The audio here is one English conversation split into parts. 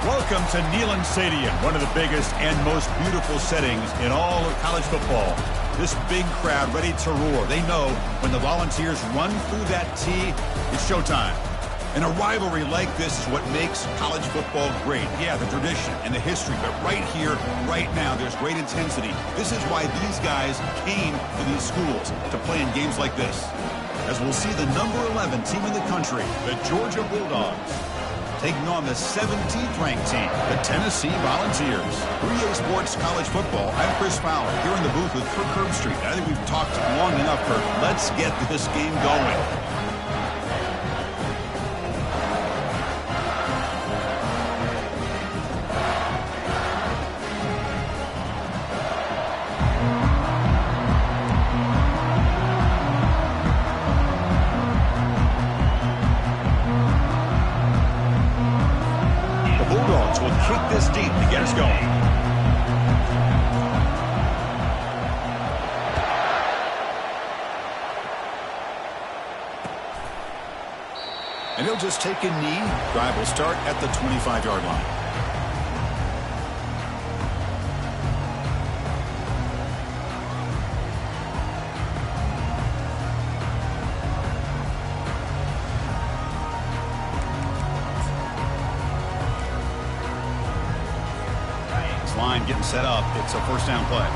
Welcome to Neyland Stadium, one of the biggest and most beautiful settings in all of college football. This big crowd ready to roar. They know when the Volunteers run through that tee, it's showtime. And a rivalry like this is what makes college football great. Yeah, the tradition and the history, but right here, right now, there's great intensity. This is why these guys came to these schools to play in games like this. As we'll see the number 11 team in the country, the Georgia Bulldogs, taking on the 17th ranked team, the Tennessee Volunteers. 3A Sports College Football. I'm Chris Fowler, here in the booth with Kirk Herbstreit. I think we've talked long enough, Kirk. Let's get this game going. This deep to get us going. And he'll just take a knee. Drive will start at the 25-yard line. Line getting set up. It's a first down play.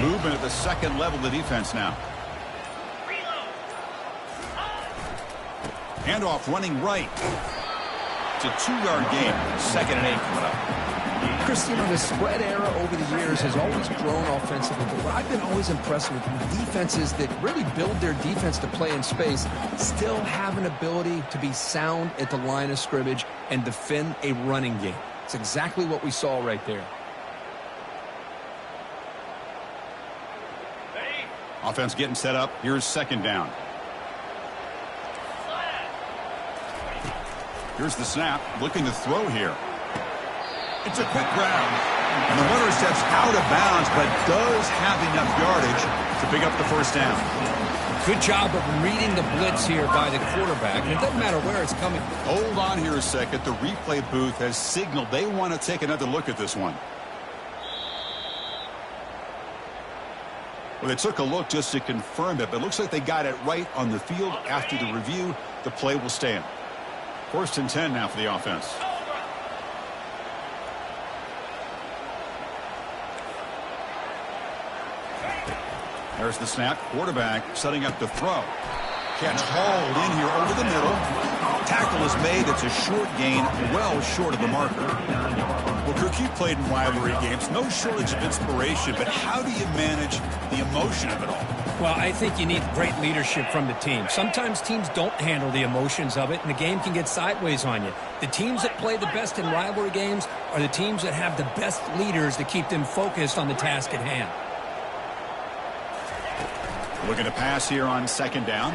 Movement at the second level of the defense now. Handoff running right. It's a 2-yard gain. 2nd and 8 coming up. Chris, you know, the spread era over the years has always grown offensively, but what I've been always impressed with defenses that really build their defense to play in space still have an ability to be sound at the line of scrimmage and defend a running game. It's exactly what we saw right there. Offense getting set up. Here's 2nd down. Here's the snap. Looking to throw here. It's a quick grab. And the runner steps out of bounds, but does have enough yardage to pick up the first down. Good job of reading the blitz here by the quarterback. And it doesn't matter where it's coming. Hold on here a second. The replay booth has signaled they want to take another look at this one. Well, they took a look just to confirm it, but it looks like they got it right on the field. After the review, the play will stand. 1st and 10 now for the offense. There's the snap. Quarterback setting up the throw. Catch hauled in here over the middle. Tackle is made. It's a short gain, well short of the marker. Well, Kirk, you've played in rivalry games. No shortage of inspiration, but how do you manage the emotion of it all? Well, I think you need great leadership from the team. Sometimes teams don't handle the emotions of it, and the game can get sideways on you. The teams that play the best in rivalry games are the teams that have the best leaders to keep them focused on the task at hand. Looking to pass here on 2nd down.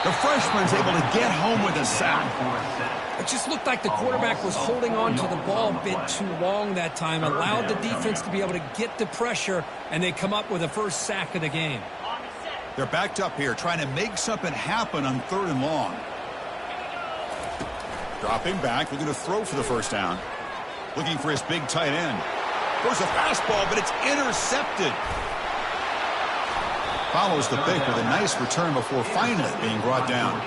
The freshman's able to get home with a sack. It just looked like the quarterback was holding on to the ball a bit too long that time, allowed the defense to be able to get the pressure, and they come up with the first sack of the game. They're backed up here, trying to make something happen on 3rd and long. Dropping back, looking to throw for the first down. Looking for his big tight end. There's a fastball, but it's intercepted. Follows the pick with a nice return before finally being brought down.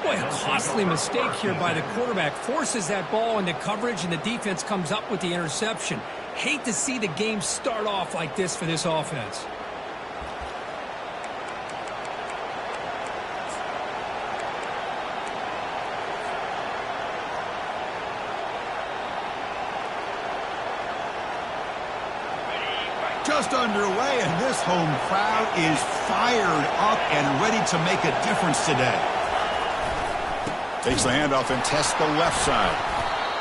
Boy, a costly mistake here by the quarterback. Forces that ball into coverage, and the defense comes up with the interception. Hate to see the game start off like this for this offense. Just underway, and this home crowd is fired up and ready to make a difference today. Takes the handoff and tests the left side.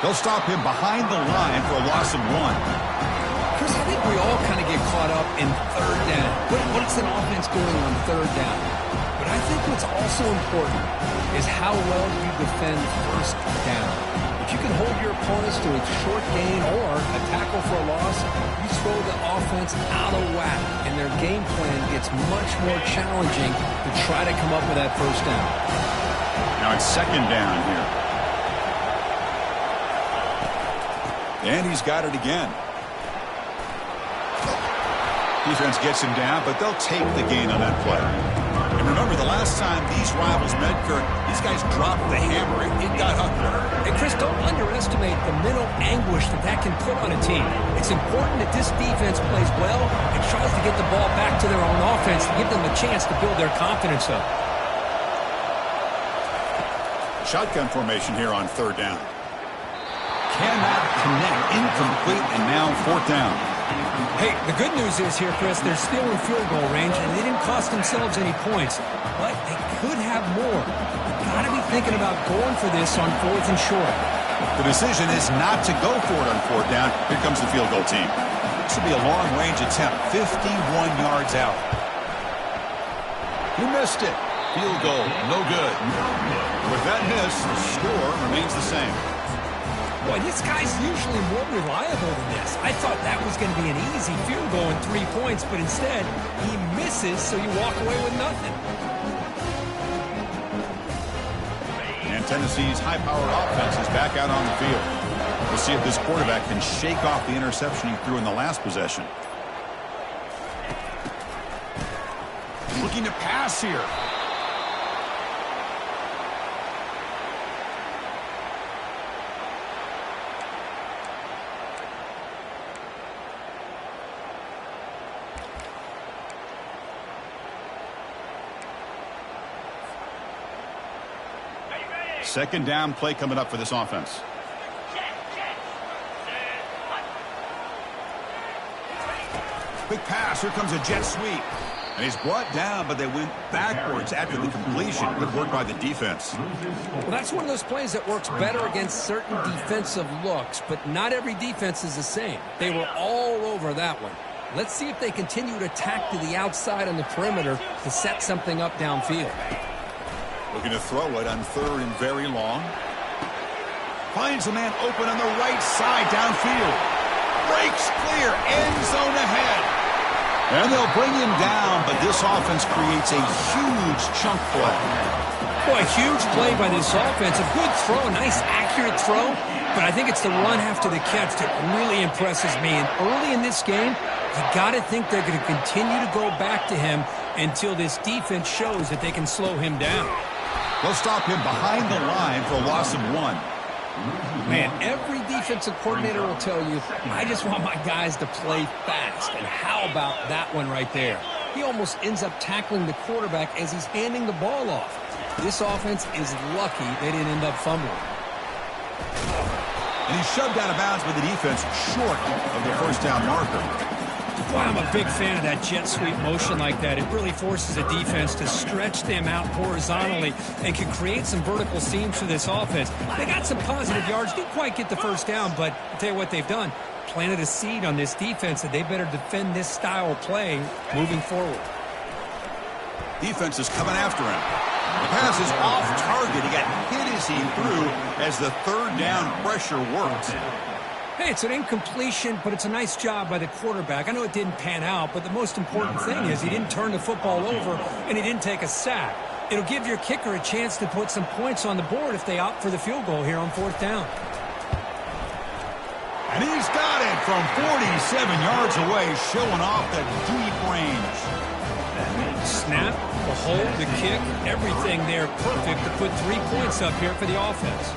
They'll stop him behind the line for a loss of 1. Chris, I think we all kind of get caught up in 3rd down. What's an offense doing on 3rd down? But I think what's also important is how well you defend 1st down. If you can hold your opponents to a short gain or a tackle for a loss, you throw the offense out of whack, and their game plan gets much more challenging to try to come up with that first down. Now it's 2nd down here. And he's got it again. Defense gets him down, but they'll take the gain on that play. And remember, the last time these rivals met, Kirk, these guys dropped the hammer. It got ugly. And Chris, don't underestimate the mental anguish that can put on a team. It's important that this defense plays well and tries to get the ball back to their own offense to give them a chance to build their confidence up. Shotgun formation here on third down. Cannot connect, incomplete, and now fourth down. Hey, the good news is here, Chris, they're still in field goal range, and they didn't cost themselves any points. But they could have more. Got to be thinking about going for this on fourth and short. The decision is not to go for it on fourth down. Here comes the field goal team. This will be a long-range attempt, 51 yards out. He missed it. Field goal, no good. With that miss, the score remains the same. Boy, this guy's usually more reliable than this. I thought that was going to be an easy field goal and 3 points, but instead, he misses, so you walk away with nothing. And Tennessee's high-powered offense is back out on the field. We'll see if this quarterback can shake off the interception he threw in the last possession. Looking to pass here. Second down play coming up for this offense. Quick pass. Here comes a jet sweep. And he's brought down, but they went backwards after the completion. Good work by the defense. Well, that's one of those plays that works better against certain defensive looks, but not every defense is the same. They were all over that one. Let's see if they continue to attack to the outside on the perimeter to set something up downfield. Looking to throw it on third and very long. Finds a man open on the right side downfield. Breaks clear. End zone ahead. And they'll bring him down, but this offense creates a huge chunk play. Boy, a huge play by this offense. A good throw, a nice accurate throw. But I think it's the run after the catch that really impresses me. And early in this game, you got to think they're going to continue to go back to him until this defense shows that they can slow him down. They'll stop him behind the line for a loss of 1. Man, every defensive coordinator will tell you, I just want my guys to play fast. And how about that one right there? He almost ends up tackling the quarterback as he's handing the ball off. This offense is lucky they didn't end up fumbling. And he's shoved out of bounds with the defense short of the first down marker. Boy, I'm a big fan of that jet sweep motion like that. It really forces a defense to stretch them out horizontally and can create some vertical seams for this offense. They got some positive yards. Didn't quite get the first down, but I'll tell you what they've done. Planted a seed on this defense that they better defend this style of play moving forward. Defense is coming after him. The pass is off target. He got hit as he threw as the third down pressure worked. Hey, it's an incompletion, but it's a nice job by the quarterback. I know it didn't pan out, but the most important thing is he didn't turn the football over and he didn't take a sack. It'll give your kicker a chance to put some points on the board if they opt for the field goal here on fourth down. And he's got it from 47 yards away, showing off the deep range. Snap, the hold, the kick, everything there perfect to put 3 points up here for the offense.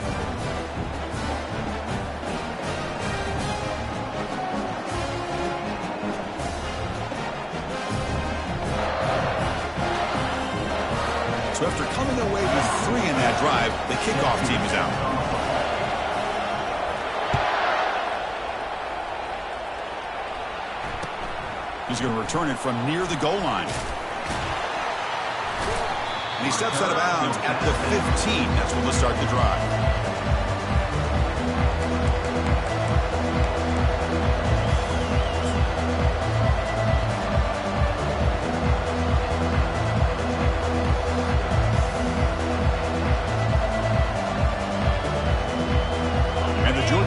So after coming away with 3 in that drive, the kickoff team is out. He's going to return it from near the goal line. And he steps out of bounds at the 15. That's when they'll start the drive.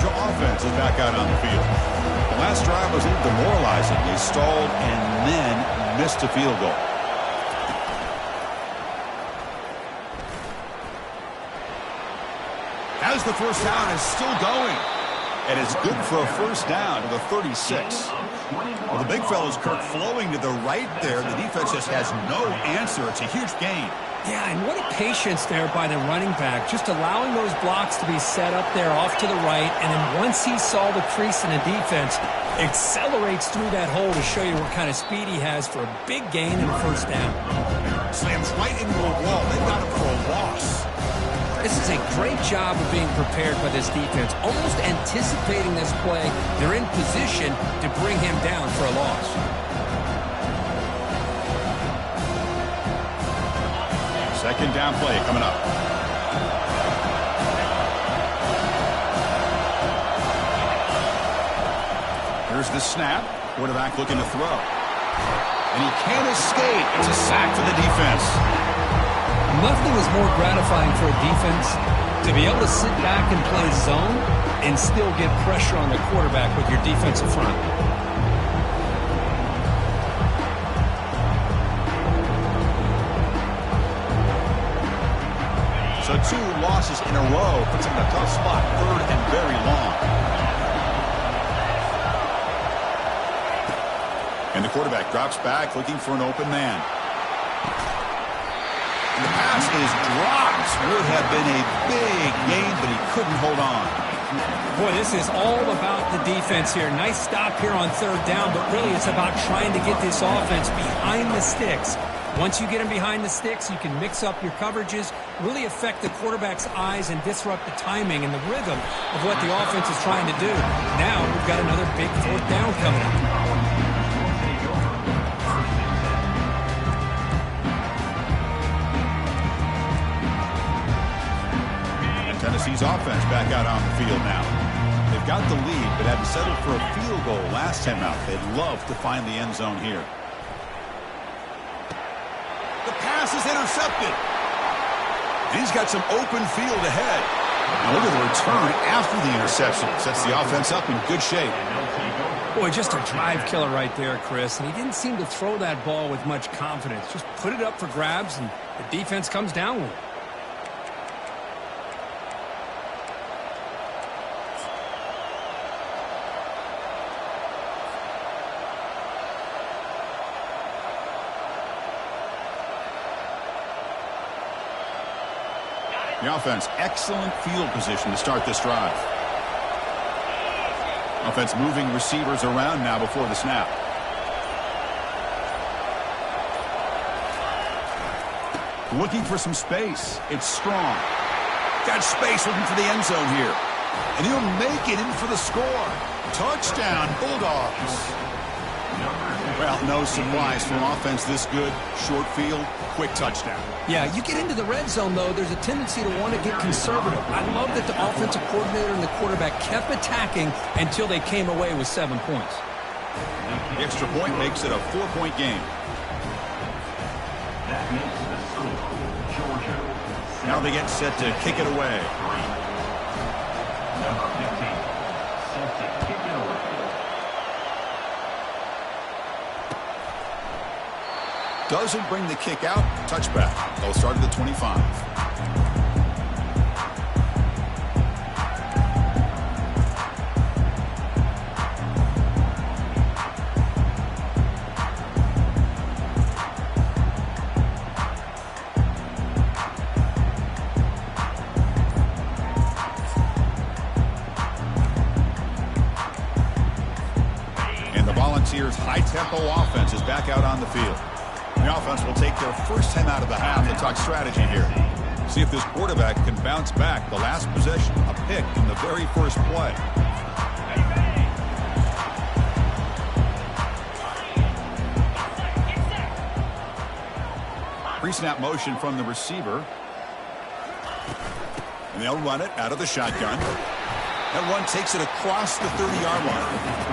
Offense is back out on the field. The last drive was a little demoralizing. They stalled and then missed a field goal. As the first down is still going. And it's good for a first down to the 36. Well, the big fellow's Kirk flowing to the right there. The defense just has no answer. It's a huge gain. Yeah, and what a patience there by the running back, just allowing those blocks to be set up there off to the right, and then once he saw the crease in the defense, accelerates through that hole to show you what kind of speed he has for a big gain and a first down. Slams right into a wall. They got him for a loss. This is a great job of being prepared by this defense, almost anticipating this play. They're in position to bring him down for a loss. Second down play coming up. Here's the snap. Quarterback looking to throw. And he can't escape. It's a sack for the defense. Nothing is more gratifying for a defense to be able to sit back and play zone and still get pressure on the quarterback with your defensive front. So 2 losses in a row puts him in a tough spot, third and very long. And the quarterback drops back looking for an open man. And the pass is dropped. Would have been a big gain, but he couldn't hold on. Boy, this is all about the defense here. Nice stop here on third down, but really it's about trying to get this offense behind the sticks. Once you get him behind the sticks, you can mix up your coverages, really affect the quarterback's eyes and disrupt the timing and the rhythm of what the offense is trying to do. Now we've got another big fourth down coming up. And Tennessee's offense back out on the field now. They've got the lead, but had to settle for a field goal last time out. They'd love to find the end zone here. The pass is intercepted. And he's got some open field ahead. Now look at the return after the interception. Sets the offense up in good shape. Boy, just a drive killer right there, Chris. And he didn't seem to throw that ball with much confidence. Just put it up for grabs, and the defense comes down with it. The offense, excellent field position to start this drive. Offense moving receivers around now before the snap. Looking for some space. It's Strong. Got space looking for the end zone here. And he'll make it in for the score. Touchdown, Bulldogs. Well, no surprise for an offense this good. Short field, quick touchdown. Yeah, you get into the red zone, though, there's a tendency to want to get conservative. I love that the offensive coordinator and the quarterback kept attacking until they came away with 7 points. The extra point makes it a 4-point game. Now they get set to kick it away. Doesn't bring the kick out. Touchback. They'll start at the 25. And the Volunteers' high-tempo offense is back out on the field. The offense will take their first time out of the half to talk strategy here. See if this quarterback can bounce back. The last possession, a pick in the very first play. Pre-snap motion from the receiver. And they'll run it out of the shotgun. That run takes it across the 30-yard line.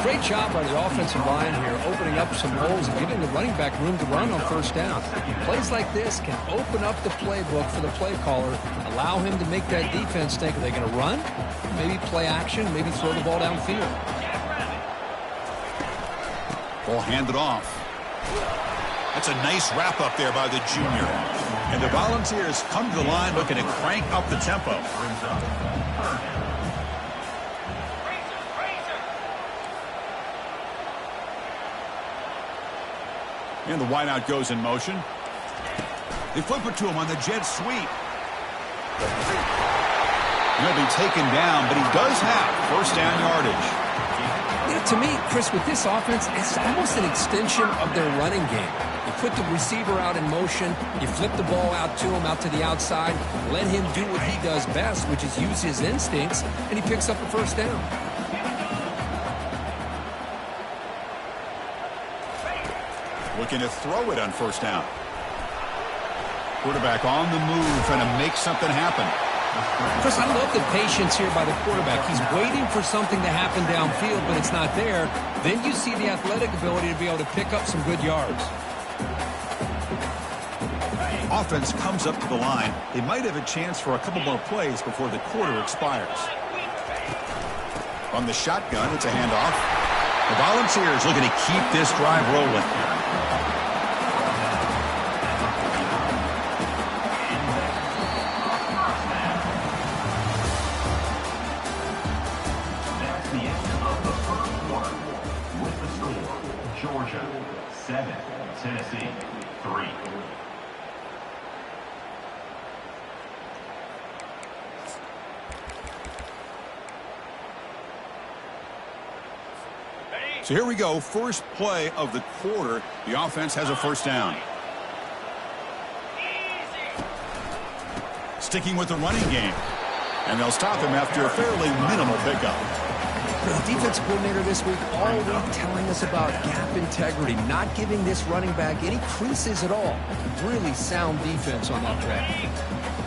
Great job by the offensive line here, opening up some holes and giving the running back room to run on first down. Plays like this can open up the playbook for the play caller, allow him to make that defense think, are they going to run? Maybe play action, maybe throw the ball downfield. Ball handed off. That's a nice wrap up there by the junior. And the Volunteers come to the line looking to crank up the tempo. And the wideout goes in motion. They flip it to him on the jet sweep. He'll be taken down, but he does have first down yardage. You know, to me, Chris, with this offense, it's almost an extension of their running game. You put the receiver out in motion, you flip the ball out to him, out to the outside, let him do what he does best, which is use his instincts, and he picks up a first down. Looking to throw it on first down. Quarterback on the move, trying to make something happen. Chris, I love the patience here by the quarterback. He's waiting for something to happen downfield, but it's not there. Then you see the athletic ability to be able to pick up some good yards. Offense comes up to the line. They might have a chance for a couple more plays before the quarter expires. From the shotgun, it's a handoff. The Volunteers looking to keep this drive rolling. Georgia 7, Tennessee 3. So here we go, first play of the quarter. The offense has a first down. Sticking with the running game. And they'll stop him after a fairly minimal pickup. The defensive coordinator this week all week telling us about gap integrity, not giving this running back any creases at all. Really sound defense on that play.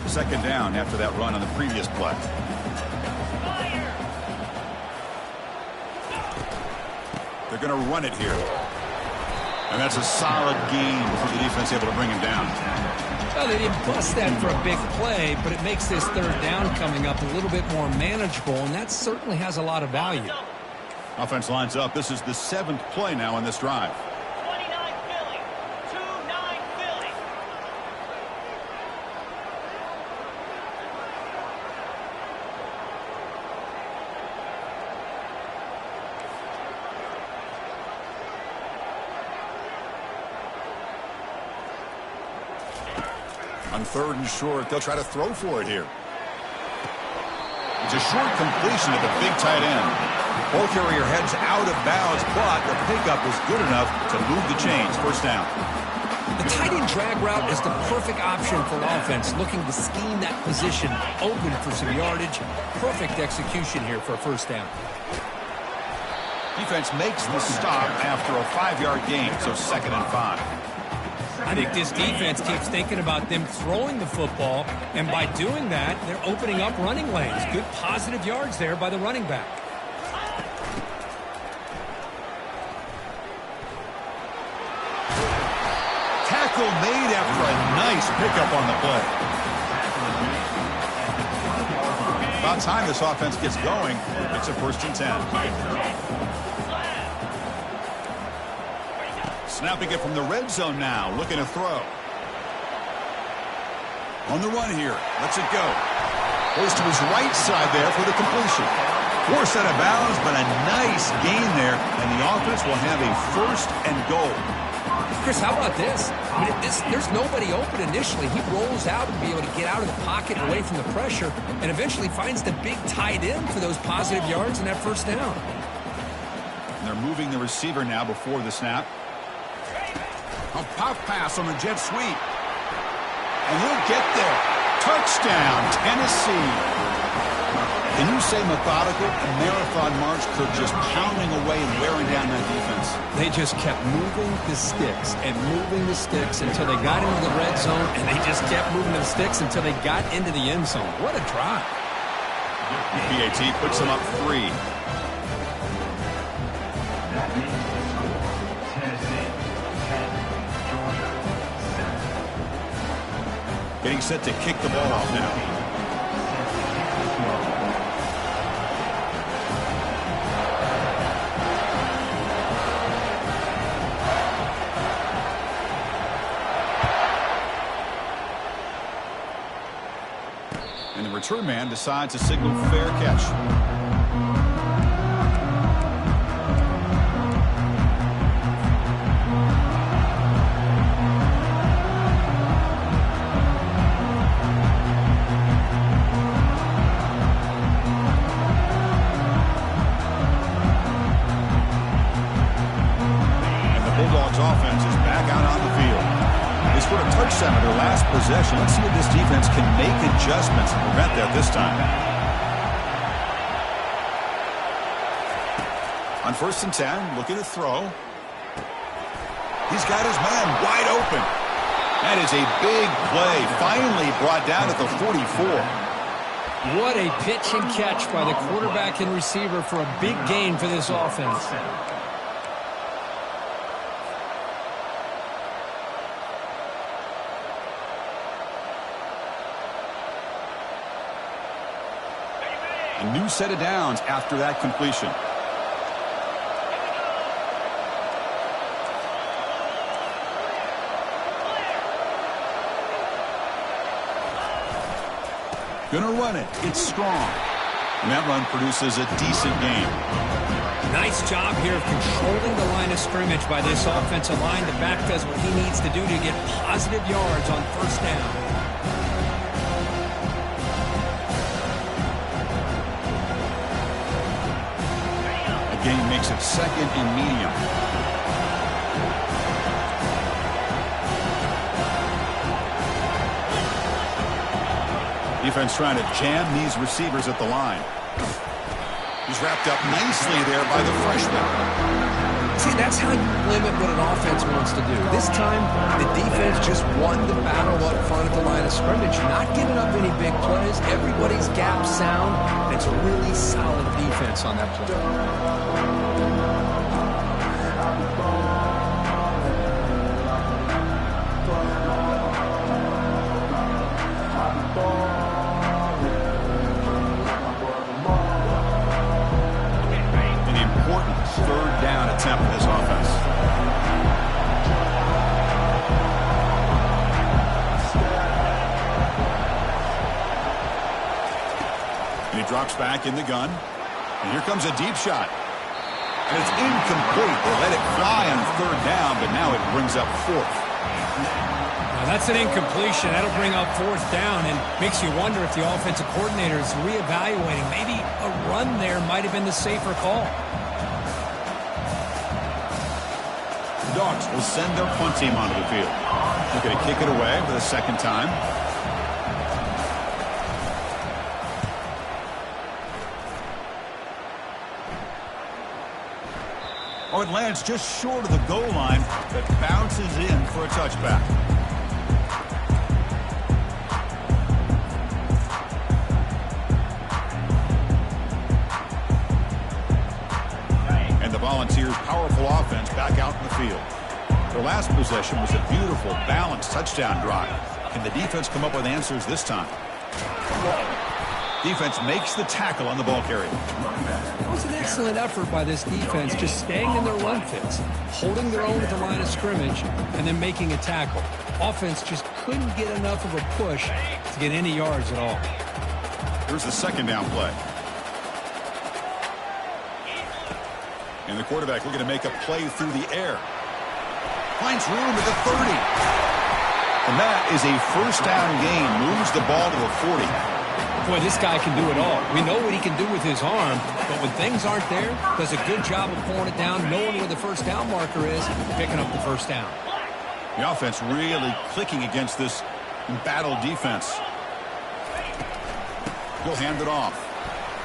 Second down after that run on the previous play. They're going to run it here. And that's a solid gain for the defense able to bring him down. Well, they didn't bust that for a big play, but it makes this third down coming up a little bit more manageable, and that certainly has a lot of value. Offense lines up. This is the 7th play now on this drive. 29 Philly. 2-9 Philly. On third and short, they'll try to throw for it here. It's a short completion to the big tight end. Ball carrier heads out of bounds, but the pickup is good enough to move the chains. First down. The tight end drag route is the perfect option for offense, looking to scheme that position open for some yardage. Perfect execution here for a first down. Defense makes the stop after a 5-yard gain, so 2nd and 5. I think this defense keeps thinking about them throwing the football, and by doing that, they're opening up running lanes. Good positive yards there by the running back. Tackle made after a nice pickup on the play. About time this offense gets going. It's a 1st and 10. Snapping it from the red zone now, looking to throw. On the run here, lets it go. Goes to his right side there for the completion. Forced out of bounds, but a nice gain there, and the offense will have a 1st and goal. Chris, how about this? I mean, there's nobody open initially. He rolls out and be able to get out of the pocket away from the pressure, and eventually finds the big tight end for those positive yards and that first down. And they're moving the receiver now before the snap. A pop pass on the jet sweep. And he'll get there. Touchdown, Tennessee. Can you say methodical? A marathon march, Kirk, just pounding away and wearing down that defense. They just kept moving the sticks and moving the sticks until they got into the red zone, and they just kept moving the sticks until they got into the end zone. What a drive. PAT puts them up 3. Getting set to kick the ball off now. And the return man decides to signal fair catch. Bulldogs offense is back out on the field. They scored a touchdown in their last possession. Let's see if this defense can make adjustments and prevent that this time. On 1st and 10, looking to throw. He's got his man wide open. That is a big play, finally brought down at the 44. What a pitch and catch by the quarterback and receiver for a big gain for this offense. A new set of downs after that completion. Gonna run it. It's strong. And that run produces a decent gain. Nice job here of controlling the line of scrimmage by this offensive line. The back does what he needs to do to get positive yards on 1st down. The gain makes it 2nd and medium. Defense trying to jam these receivers at the line. He's wrapped up nicely there by the freshman. See, that's how you limit what an offense wants to do. This time, the defense just won the battle up front at the line of scrimmage, not giving up any big plays. Everybody's gap sound, and it's a really solid defense on that play. Third down attempt for this offense. And he drops back in the gun. And here comes a deep shot. And it's incomplete. They let it fly on 3rd down, but now it brings up 4th. Now that's an incompletion. That'll bring up 4th down and makes you wonder if the offensive coordinator is reevaluating. Maybe a run there might have been the safer call. Dogs will send their punt team onto the field. They're going to kick it away for the 2nd time. Oh, it lands just short of the goal line, but bounces in for a touchback. And the Volunteers' powerful offense back out in the field. Their last possession was a beautiful, balanced touchdown drive. Can the defense come up with answers this time? Defense makes the tackle on the ball carrier. It was an excellent effort by this defense, just staying in their run fits, holding their own at the line of scrimmage, and then making a tackle. Offense just couldn't get enough of a push to get any yards at all. Here's the 2nd down play. And the quarterback looking to make a play through the air. Finds room at the 30. And that is a 1st down gain. Moves the ball to the 40. Boy, this guy can do it all. We know what he can do with his arm, but when things aren't there, does a good job of pulling it down, knowing where the 1st down marker is, picking up the 1st down. The offense really clicking against this battle defense. He'll hand it off.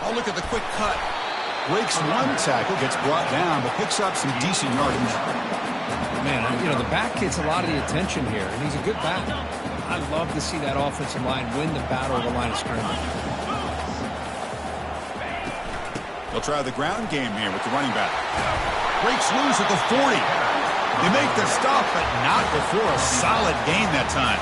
Oh, look at the quick cut. Breaks one tackle, gets brought down, but picks up some decent yardage. Man, you know, the back gets a lot of the attention here, and he's a good back. I love to see that offensive line win the battle of the line of scrimmage. They'll try the ground game here with the running back. Breaks loose at the 40. They make the stop, but not before a solid gain that time.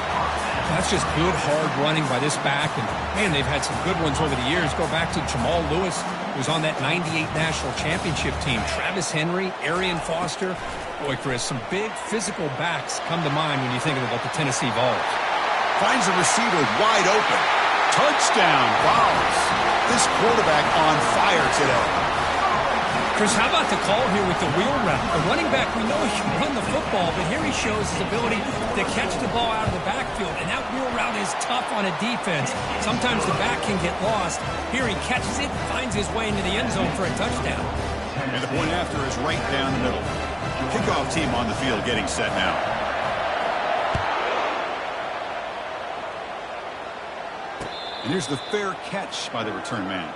That's just good, hard running by this back. And, man, they've had some good ones over the years. Go back to Jamal Lewis, who was on that 98 National Championship team. Travis Henry, Arian Foster. Boy, Chris, some big physical backs come to mind when you think about the Tennessee Vols. Finds a receiver wide open. Touchdown, Vols. This quarterback on fire today. Chris, how about the call here with the wheel route? A running back, we know he can run the football, but here he shows his ability to catch the ball out of the backfield, and that wheel route is tough on a defense. Sometimes the back can get lost. Here he catches it, finds his way into the end zone for a touchdown. And the point after is right down the middle. Kickoff team on the field getting set now. And here's the fair catch by the return man.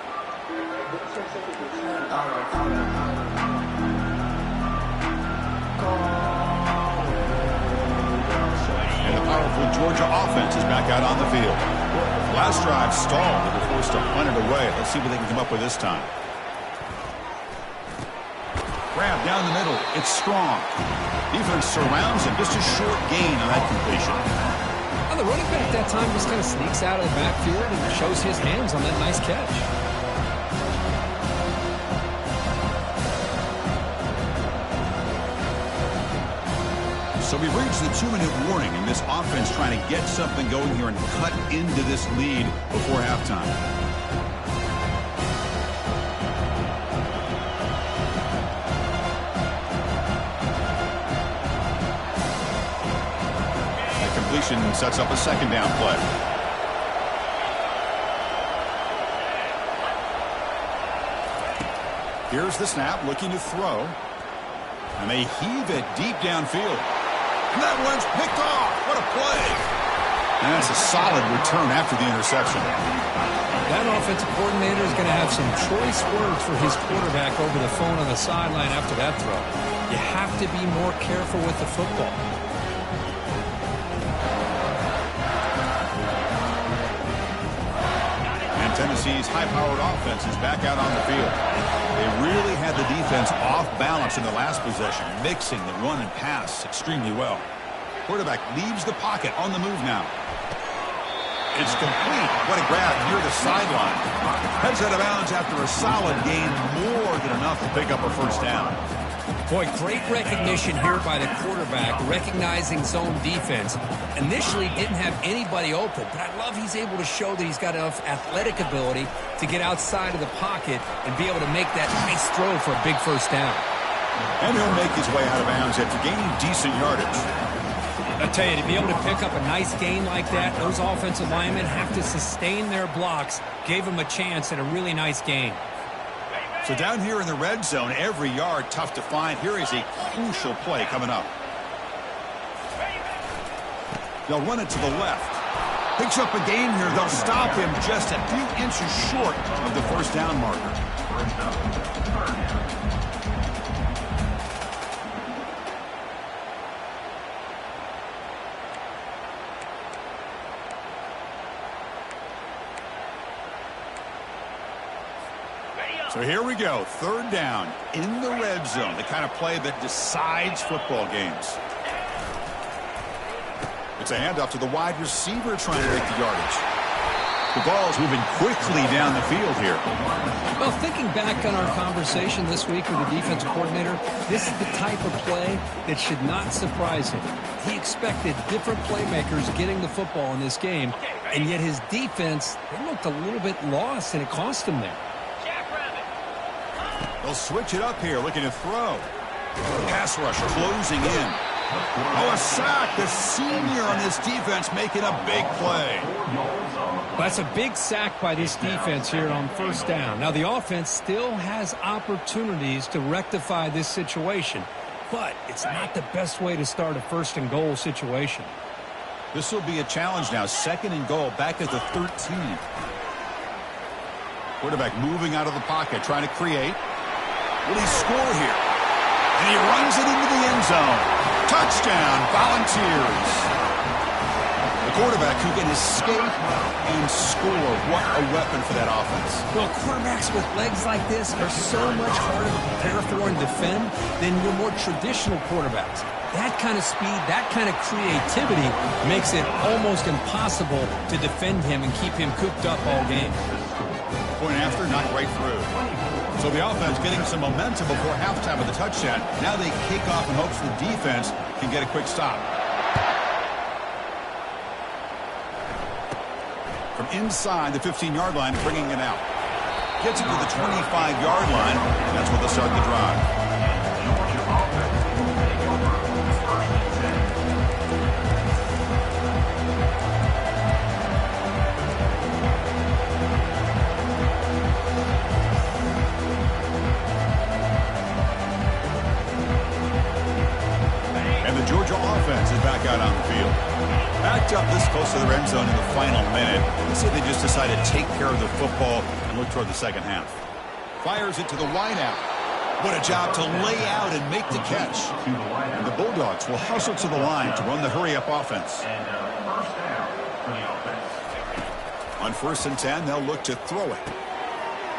And the powerful Georgia offense is back out on the field. Last drive stalled. They were forced to punt it away. Let's see what they can come up with this time. Grab down the middle. It's strong. Defense surrounds him. Just a short gain on that completion. Well, the running back that time just kind of sneaks out of the backfield and shows his hands on that nice catch. So we've reached the 2-minute warning, and this offense trying to get something going here and cut into this lead before halftime. The completion sets up a second down play. Here's the snap, looking to throw. And they heave it deep downfield. And that one's picked off. What a play. And that's a solid return after the interception. That offensive coordinator is going to have some choice words for his quarterback over the phone on the sideline after that throw. You have to be more careful with the football. And Tennessee's high-powered offense is back out on the field. They really had the defense off balance in the last possession, mixing the run and pass extremely well. Quarterback leaves the pocket on the move now. It's complete. What a grab near the sideline. Heads out of bounds after a solid gain, more than enough to pick up a first down. Boy, great recognition here by the quarterback, recognizing zone defense. Initially didn't have anybody open, but I love he's able to show that he's got enough athletic ability to get outside of the pocket and be able to make that nice throw for a big first down. And he'll make his way out of bounds after gaining decent yardage. I tell you, to be able to pick up a nice gain like that, those offensive linemen have to sustain their blocks. Gave him a chance at a really nice gain. So down here in the red zone, every yard tough to find. Here is a crucial play coming up. They'll run it to the left. Picks up a gain here. They'll stop him just a few inches short of the first down marker. So here we go, third down in the red zone, the kind of play that decides football games. It's a handoff to the wide receiver trying to make the yardage. The ball's moving quickly down the field here. Well, thinking back on our conversation this week with the defense coordinator, this is the type of play that should not surprise him. He expected different playmakers getting the football in this game, and yet his defense, they looked a little bit lost, and it cost him there. They'll switch it up here, looking to throw. Pass rush closing in. Oh, a sack. The senior on this defense making a big play. That's a big sack by this defense here on first down. Now, the offense still has opportunities to rectify this situation, but it's not the best way to start a first and goal situation. This will be a challenge now. Second and goal, back at the 13. Quarterback moving out of the pocket, trying to create. Will he score here? And he runs it into the end zone. Touchdown, Volunteers. The quarterback who can escape and score. What a weapon for that offense. Well, quarterbacks with legs like this are so much harder to prepare for and defend than your more traditional quarterbacks. That kind of speed, that kind of creativity makes it almost impossible to defend him and keep him cooped up all game. Point after, not right through. So the offense getting some momentum before halftime with the touchdown. Now they kick off in hopes the defense can get a quick stop. From inside the 15-yard line, bringing it out. Gets it to the 25-yard line. That's where they'll start the drive. Georgia offense is back out on the field. Backed up this close to their end zone in the final minute. Let's say they just decided to take care of the football and look toward the second half. Fires it to the wideout. What a job to lay out and make the catch. And the Bulldogs will hustle to the line to run the hurry-up offense. On 1st and 10, they'll look to throw it.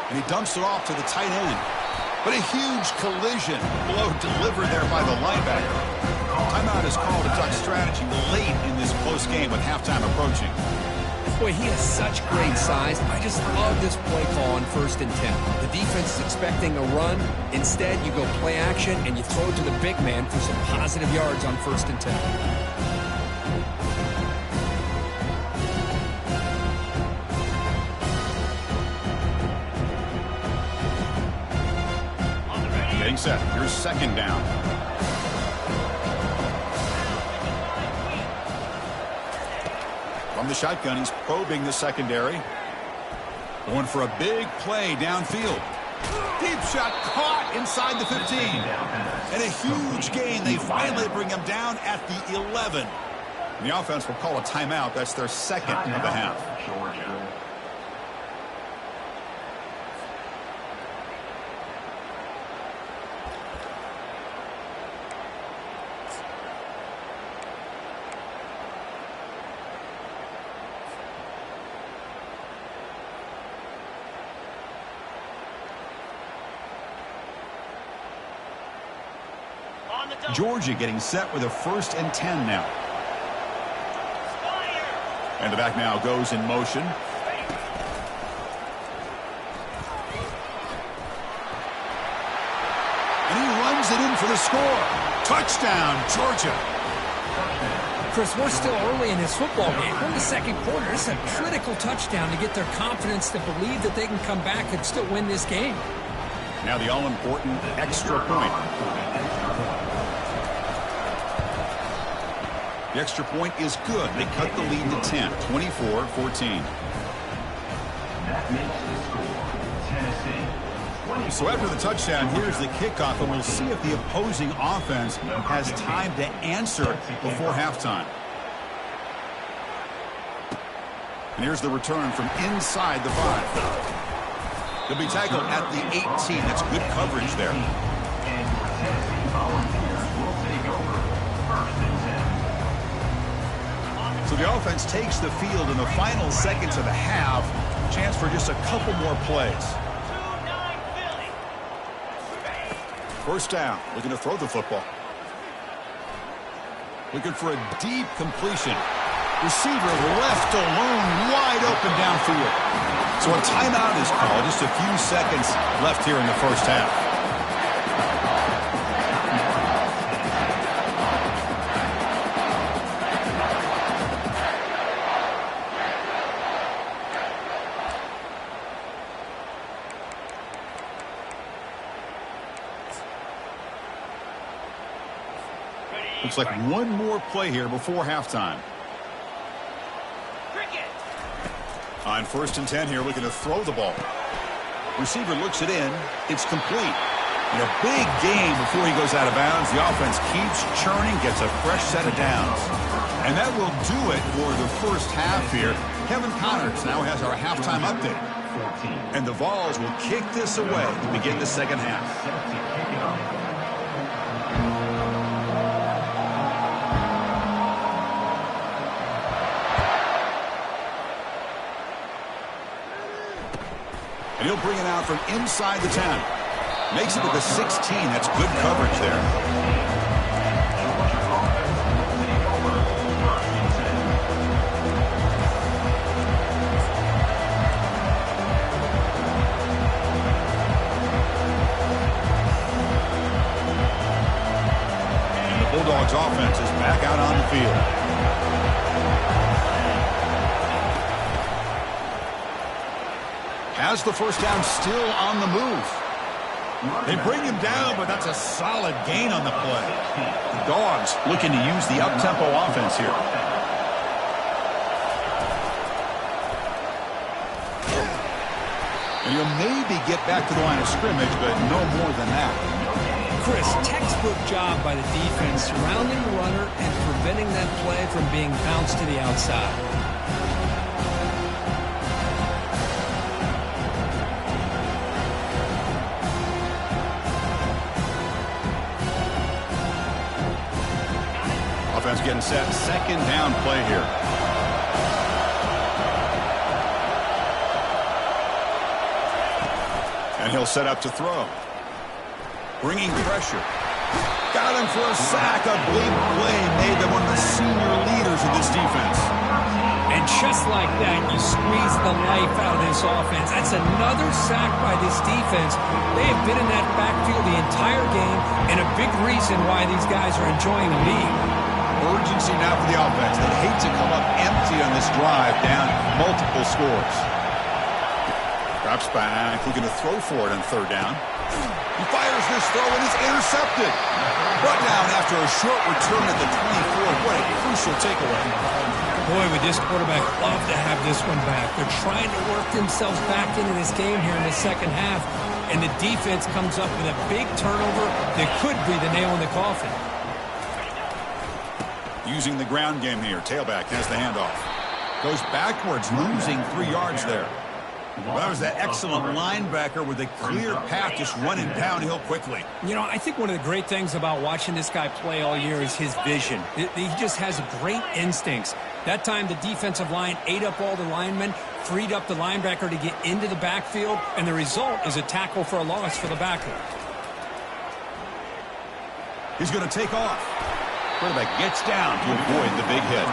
And he dumps it off to the tight end. But a huge collision. Blow delivered there by the linebacker. Timeout is called to duck strategy late in this close game with halftime approaching. Boy, he has such great size. I just love this play call on 1st and 10. The defense is expecting a run. Instead, you go play action and you throw it to the big man for some positive yards on 1st and 10. Getting set. Here's 2nd down. From the shotgun, he's probing the secondary. Going for a big play downfield. Deep shot caught inside the 15. And a huge gain. They finally bring him down at the 11. And the offense will call a timeout. That's their 2nd of the half. Georgia getting set with a 1st and 10 now. And the back now goes in motion. And he runs it in for the score. Touchdown, Georgia. Chris, we're still early in this football game. We're in the 2nd quarter. This is a critical touchdown to get their confidence to believe that they can come back and still win this game. Now the all-important extra point. The extra point is good. They cut the lead to 10, 24-14. That makes the score, Tennessee. So after the touchdown, here's the kickoff, and we'll see if the opposing offense has time to answer before halftime. And here's the return from inside the 5. He'll be tackled at the 18. That's good coverage there. And your Tennessee Volunteers will take over 1st and 10. So the offense takes the field in the final seconds of the half. Chance for just a couple more plays. 2-9 Philly. 1st down, looking to throw the football. Looking for a deep completion. Receiver left alone, wide open downfield. So a timeout is called. Just a few seconds left here in the 1st half. Looks like one more play here before halftime. On 1st and 10 here, looking to throw the ball. Receiver looks it in. It's complete. And a big gain before he goes out of bounds. The offense keeps churning, gets a fresh set of downs. And that will do it for the 1st half here. Kevin Connors now has our halftime update. And the Vols will kick this away to begin the 2nd half. And he'll bring it out from inside the 10. Makes it to the 16. That's good coverage there. And the Bulldogs offense is back out on the field. Has the 1st down, still on the move. They bring him down, but that's a solid gain on the play. The Dogs looking to use the up-tempo offense here. And he'll maybe get back to the line of scrimmage, but no more than that. Chris, textbook job by the defense surrounding the runner and preventing that play from being bounced to the outside. Offense getting set. Second down play here. And he'll set up to throw. Bringing pressure. Got him for a sack. A big play made them one of the senior leaders of this defense. And just like that, you squeeze the life out of this offense. That's another sack by this defense. They have been in that backfield the entire game, and a big reason why these guys are enjoying the lead. Urgency now for the offense. They'd hate to come up empty on this drive, down multiple scores. Drops back, looking to throw for it on third down. He fires this throw and it's intercepted. Brought down after a short return at the 24. What a crucial takeaway. Boy, would this quarterback love to have this one back. They're trying to work themselves back into this game here in the second half, and the defense comes up with a big turnover that could be the nail in the coffin. Using the ground game here. Tailback has the handoff. Goes backwards, losing 3 yards there. Well, that was that excellent linebacker with a clear path, just running downhill quickly. You know, I think one of the great things about watching this guy play all year is his vision. He just has great instincts. That time, the defensive line ate up all the linemen, freed up the linebacker to get into the backfield, and the result is a tackle for a loss for the backer. He's going to take off. Quarterback gets down to avoid the big hit.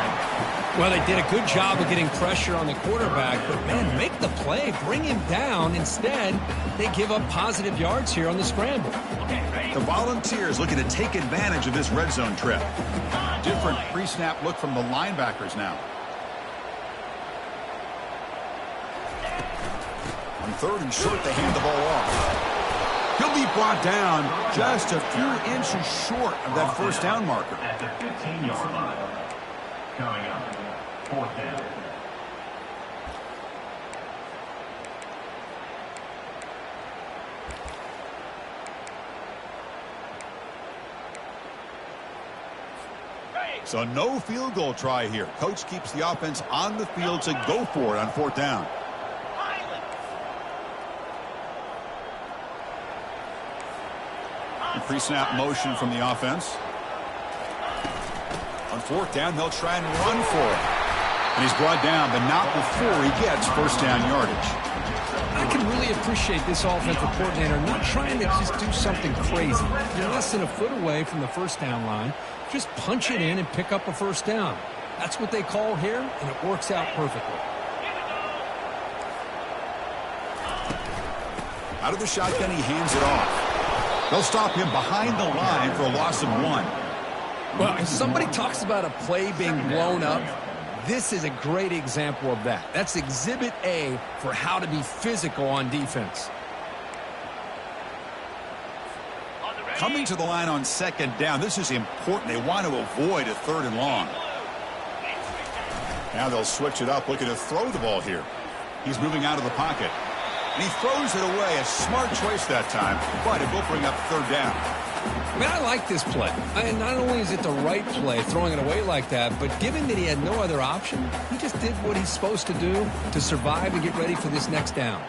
Well, they did a good job of getting pressure on the quarterback, but, man, make the play, bring him down. Instead, they give up positive yards here on the scramble. The Volunteers looking to take advantage of this red zone trip. Different pre-snap look from the linebackers now. On third and short, they hand the ball off. He'll be brought down just a few inches short of that first down marker. At the 15-yard line. Coming up, fourth down. So no field goal try here. Coach keeps the offense on the field to go for it on fourth down. Pre-snap motion from the offense. On fourth down, they'll try and run for it. And he's brought down, but not before he gets first down yardage. I can really appreciate this offensive coordinator not trying to just do something crazy. You're less than a foot away from the first down line. Just punch it in and pick up a first down. That's what they call here, and it works out perfectly. Out of the shotgun, he hands it off. They'll stop him behind the line for a loss of 1. Well, if somebody talks about a play being blown up, this is a great example of that. That's Exhibit A for how to be physical on defense. Coming to the line on second down, this is important. They want to avoid a third and long. Now they'll switch it up, looking to throw the ball here. He's moving out of the pocket. And he throws it away. A smart choice that time, but it will bring up third down. Man, I like this play. And not only is it the right play, throwing it away like that, but given that he had no other option, he just did what he's supposed to do to survive and get ready for this next down.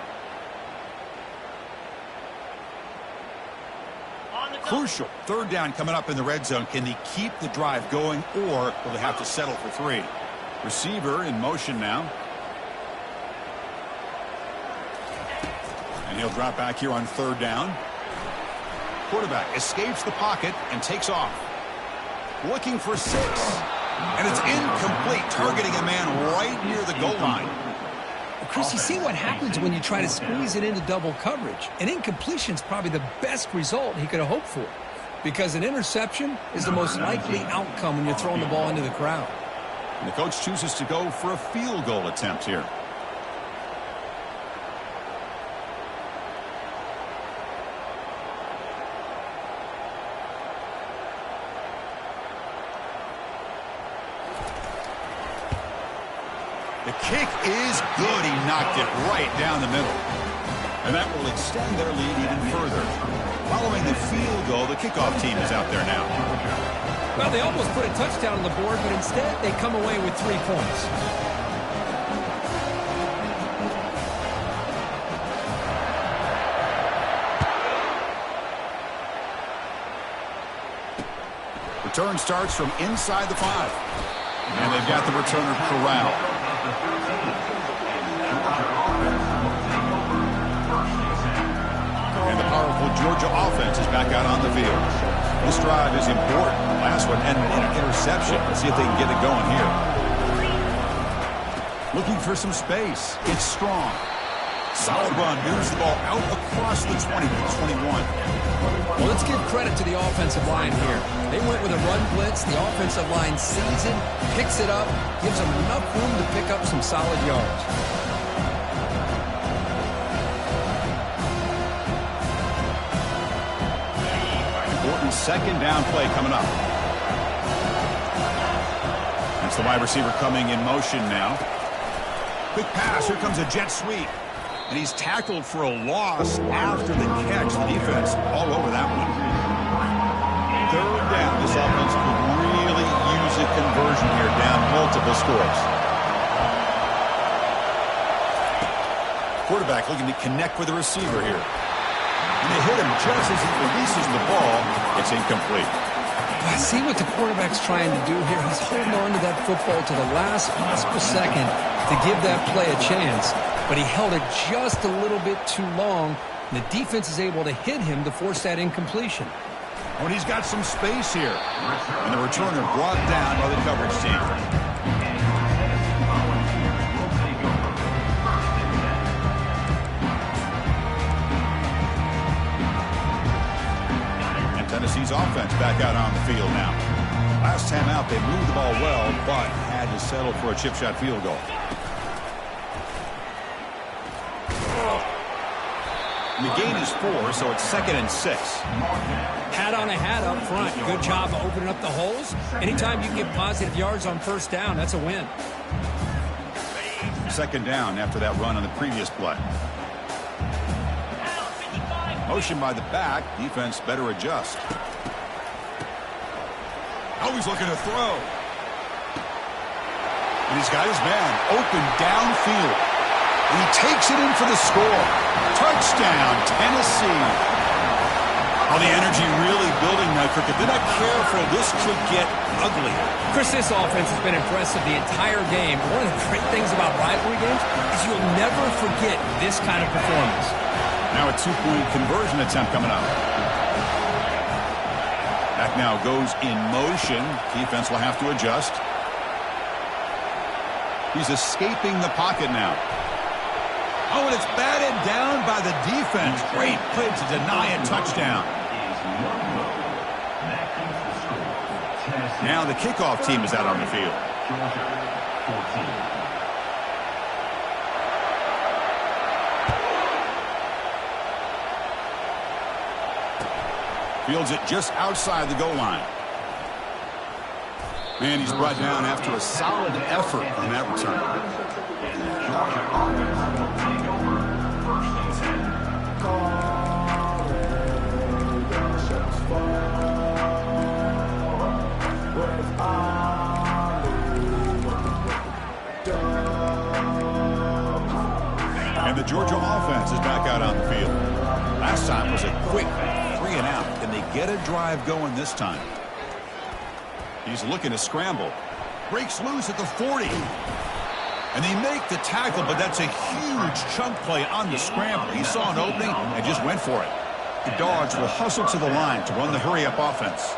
Crucial. Third down coming up in the red zone. Can they keep the drive going, or will they have to settle for 3? Receiver in motion now. And he'll drop back here on third down. Quarterback escapes the pocket and takes off. Looking for 6. And it's incomplete, targeting a man right near the goal line. Chris, you see what happens when you try to squeeze it into double coverage. An incompletion is probably the best result he could have hoped for, because an interception is the most likely outcome when you're throwing the ball into the crowd. And the coach chooses to go for a field goal attempt here. The kick is good. He knocked it right down the middle. And that will extend their lead even further. Following the field goal, the kickoff team is out there now. Well, they almost put a touchdown on the board, but instead they come away with 3 points. Return starts from inside the 5. And they've got the returner corralled. And the powerful Georgia offense is back out on the field. This drive is important. The last one ended in an interception. Let's see if they can get it going here. Looking for some space. It's strong. Solid run. Moves the ball out across the 20 to 21. Well, let's give credit to the offensive line here. They went with a run blitz. The offensive line sees it, picks it up, gives them enough room to pick up some solid yards. Important second down play coming up. That's the wide receiver coming in motion now. Quick pass. Here comes a jet sweep. And he's tackled for a loss after the catch. The defense all over that one. Third down. This offense could really use a conversion here, down multiple scores. Quarterback looking to connect with the receiver here. And they hit him just as he releases the ball. It's incomplete. I see what the quarterback's trying to do here. He's holding on to that football to the last possible second to give that play a chance. But he held it just a little bit too long. And the defense is able to hit him to force that incompletion. Oh, and he's got some space here. And the returner brought down by the coverage team. And Tennessee's offense back out on the field now. Last time out, they moved the ball well, but had to settle for a chip shot field goal. And the gain is 4, so it's 2nd and 6. Hat on a hat up front. Good job of opening up the holes. Anytime you can get positive yards on first down, that's a win. 2nd down after that run on the previous play. Motion by the back. Defense better adjust. Always looking to throw. And he's got his man open downfield. And he takes it in for the score. Touchdown, Tennessee. Oh, the energy really building now, Cricket. They're not careful. This could get ugly. Chris, this offense has been impressive the entire game. One of the great things about rivalry games is you'll never forget this kind of performance. Now a 2-point conversion attempt coming up. Back now goes in motion. Defense will have to adjust. He's escaping the pocket now. Oh, and it's batted down by the defense. Great play to deny a touchdown. Now the kickoff team is out on the field. Fields it just outside the goal line. And he's brought down after a solid effort on that return. And the Georgia offense is back out on the field. Last time was a quick 3 and out. Can they get a drive going this time? He's looking to scramble. Breaks loose at the 40. And they make the tackle, but that's a huge chunk play on the scramble. He saw an opening and just went for it. The Dogs will hustle to the line to run the hurry-up offense.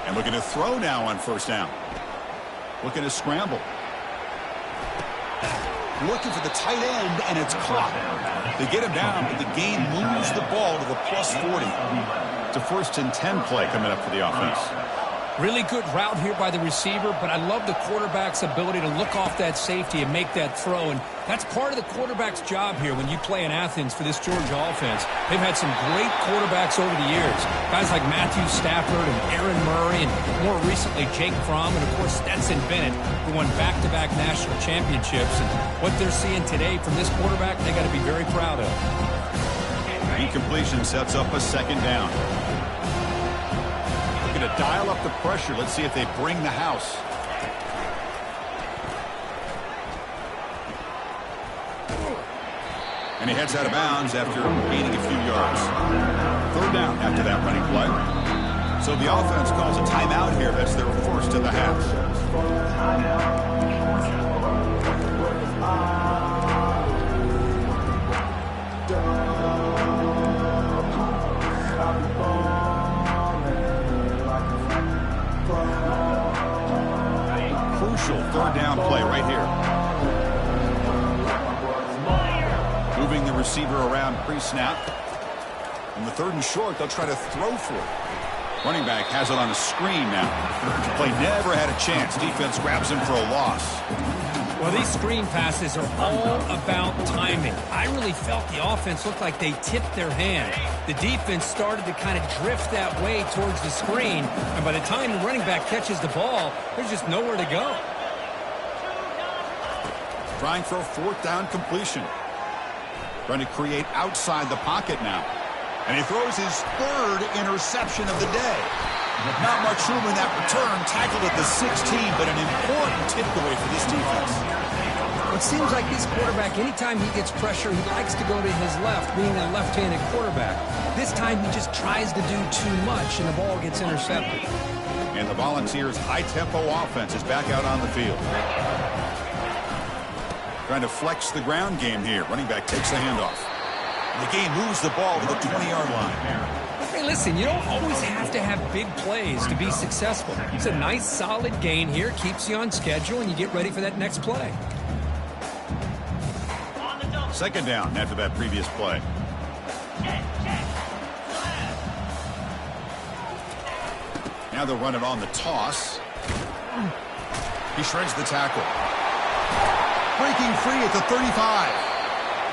And looking to throw now on first down. Looking to scramble. Looking for the tight end, and it's caught. They get him down, but the gain moves the ball to the plus 40. It's a 1st and 10 play coming up for the offense. Really good route here by the receiver, but I love the quarterback's ability to look off that safety and make that throw. And that's part of the quarterback's job here when you play in Athens for this Georgia offense. They've had some great quarterbacks over the years. Guys like Matthew Stafford and Aaron Murray, and more recently Jake Fromm, and of course Stetson Bennett, who won back-to-back national championships. And what they're seeing today from this quarterback, they got to be very proud of. Incompletion sets up a second down. Looking to dial up the pressure. Let's see if they bring the house. And he heads out of bounds after gaining a few yards. Third down after that running play. So the offense calls a timeout here. That's their first of the half. Crucial third down play right here. Moving the receiver around pre-snap. In the third and short, they'll try to throw for it. Running back has it on a screen now. The play never had a chance. Defense grabs him for a loss. Well, these screen passes are all about timing. I really felt the offense looked like they tipped their hand. The defense started to kind of drift that way towards the screen, and by the time the running back catches the ball, there's just nowhere to go. Trying for a fourth down completion. Trying to create outside the pocket now. And he throws his third interception of the day. Not much room in that return. Tackled at the 16, but an important takeaway for this defense. It seems like this quarterback, anytime he gets pressure, he likes to go to his left, being a left-handed quarterback. This time he just tries to do too much, and the ball gets intercepted. And the Volunteers' high-tempo offense is back out on the field. Trying to flex the ground game here. Running back takes the handoff. The game moves the ball to the 20-yard line. Hey, listen, you don't always have to have big plays to be successful. It's a nice, solid gain here. Keeps you on schedule, and you get ready for that next play. Second down after that previous play. Now they'll run it on the toss. He shreds the tackle. Breaking free at the 35.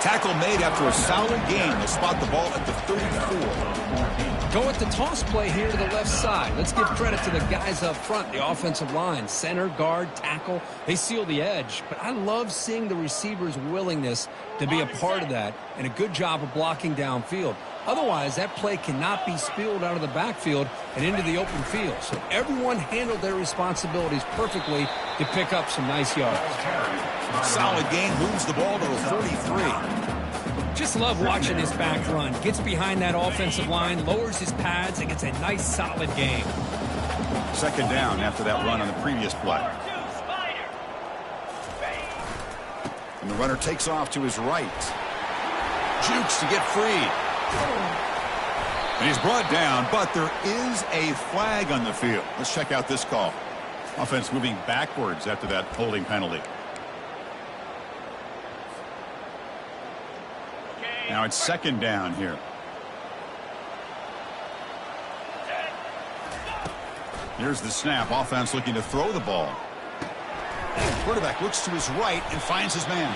Tackle made after a solid gain. They'll spot the ball at the 34. Go with the toss play here to the left side. Let's give credit to the guys up front, the offensive line, center, guard, tackle. They seal the edge. But I love seeing the receiver's willingness to be a part of that and a good job of blocking downfield. Otherwise, that play cannot be spilled out of the backfield and into the open field. So everyone handled their responsibilities perfectly to pick up some nice yards. Solid gain, moves the ball to the 43. Just love watching this back run. Gets behind that offensive line, lowers his pads, and gets a nice, solid gain. Second down after that run on the previous play. And the runner takes off to his right. Jukes to get free. And he's brought down, but there is a flag on the field. Let's check out this call. Offense moving backwards after that holding penalty. Now it's second down here. Here's the snap. Offense looking to throw the ball. Quarterback looks to his right and finds his man.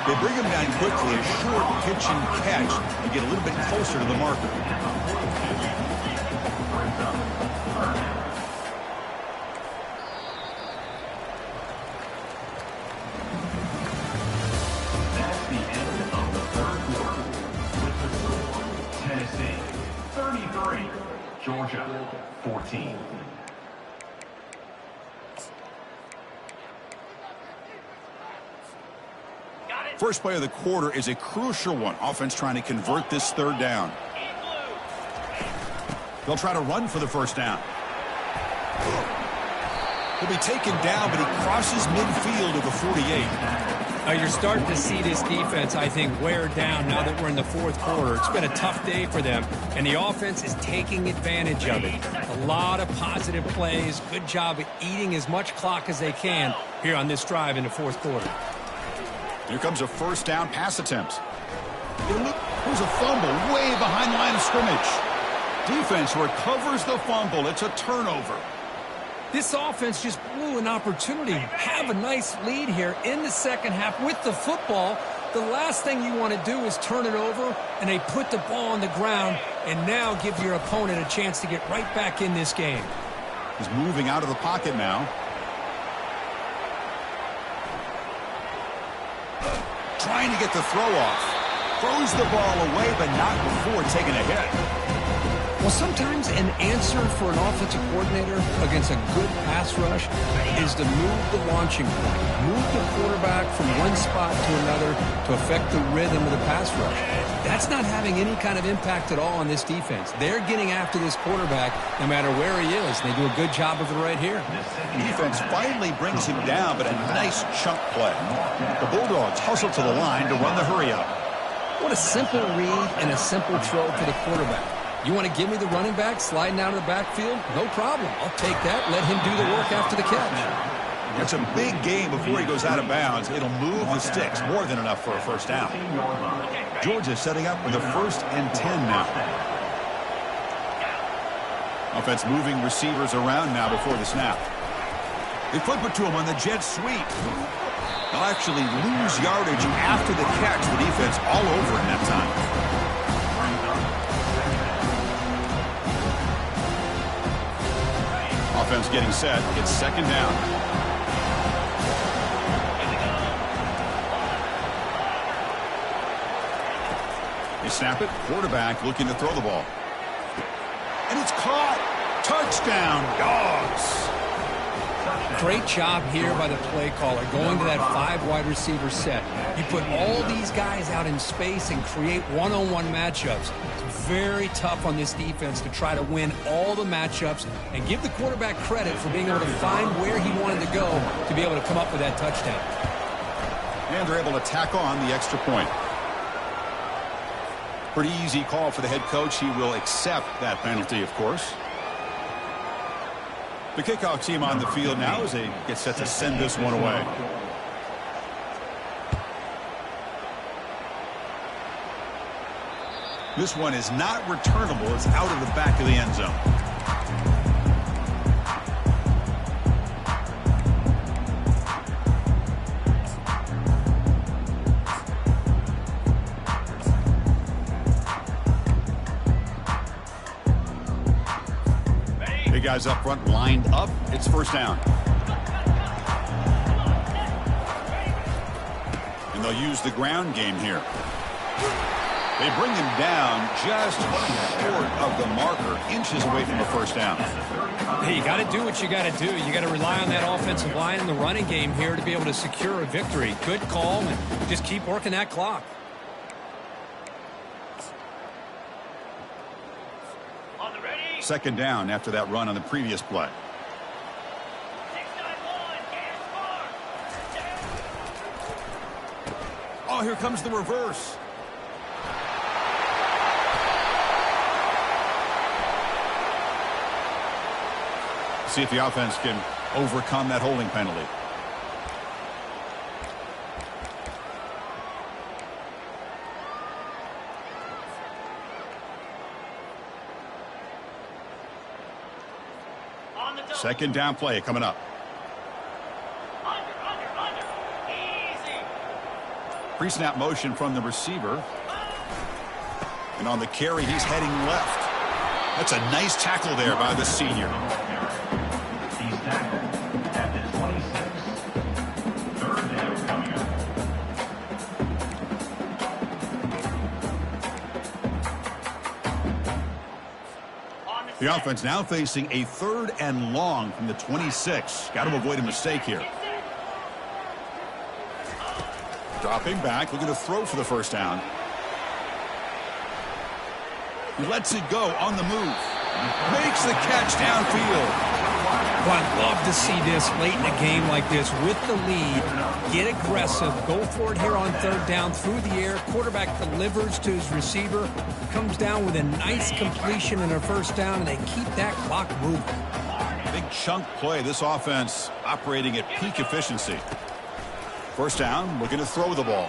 They bring him down quickly. A short pitch and catch to get a little bit closer to the marker. That's the end of the third quarter. With the score, Tennessee 33, Georgia 14. First play of the quarter is a crucial one. Offense trying to convert this third down. They'll try to run for the first down. He'll be taken down, but he crosses midfield at the 48. You're starting to see this defense, I think, wear down now that we're in the fourth quarter. It's been a tough day for them, and the offense is taking advantage of it. A lot of positive plays. Good job of eating as much clock as they can here on this drive in the fourth quarter. Here comes a first down pass attempt. There's a fumble way behind the line of scrimmage. Defense recovers the fumble. It's a turnover. This offense just blew an opportunity. Have a nice lead here in the second half with the football. The last thing you want to do is turn it over, and they put the ball on the ground and now give your opponent a chance to get right back in this game. He's moving out of the pocket now. Trying to get the throw off. Throws the ball away, but not before taking a hit. Well, sometimes an answer for an offensive coordinator against a good pass rush is to move the launching point, move the quarterback from one spot to another to affect the rhythm of the pass rush. That's not having any kind of impact at all on this defense. They're getting after this quarterback no matter where he is. They do a good job of it right here. Defense finally brings him down, but a nice chunk play. The Bulldogs hustle to the line to run the hurry up. What a simple read and a simple throw to the quarterback. You want to give me the running back sliding out of the backfield? No problem. I'll take that. Let him do the work after the catch. It's a big game before he goes out of bounds. It'll move the sticks. More than enough for a first down. Georgia setting up with a 1st and 10 now. Offense moving receivers around now before the snap. They flip it to him on the jet sweep. They'll actually lose yardage after the catch. The defense all over him that time. Offense getting set. It's 2nd down. They snap it. Quarterback looking to throw the ball. And it's caught. Touchdown, Dogs. Great job here by the play caller, going to that 5 wide receiver set. You put all these guys out in space and create one-on-one matchups. It's very tough on this defense to try to win all the matchups and give the quarterback credit for being able to find where he wanted to go to be able to come up with that touchdown. And they're able to tack on the extra point. Pretty easy call for the head coach. He will accept that penalty, of course. The kickoff team on the field now as they get set to send this one away. This one is not returnable. It's out of the back of the end zone. Guys up front lined up. It's 1st down. And they'll use the ground game here. They bring him down just short of the marker, inches away from a 1st down. Hey, you got to do what you got to do. You got to rely on that offensive line in the running game here to be able to secure a victory. Good call, and just keep working that clock. On the ready. 2nd down after that run on the previous play. 691, Oh, here comes the reverse. See if the offense can overcome that holding penalty. on the double. 2nd down play coming up. Under. Easy. Pre-snap motion from the receiver. And on the carry, he's heading left. That's a nice tackle there by the senior. He's tackled at the 26. 3rd down coming up. On the The offense now facing a 3rd and long from the 26. Got to avoid a mistake here. Dropping back, looking to throw for the 1st down. He lets it go on the move. Makes the catch downfield. Well, I'd love to see this late in a game like this with the lead. Get aggressive. Go for it here on 3rd down through the air. Quarterback delivers to his receiver. Comes down with a nice completion in their 1st down, and they keep that clock moving. Big chunk play. This offense operating at peak efficiency. 1st down, looking to throw the ball.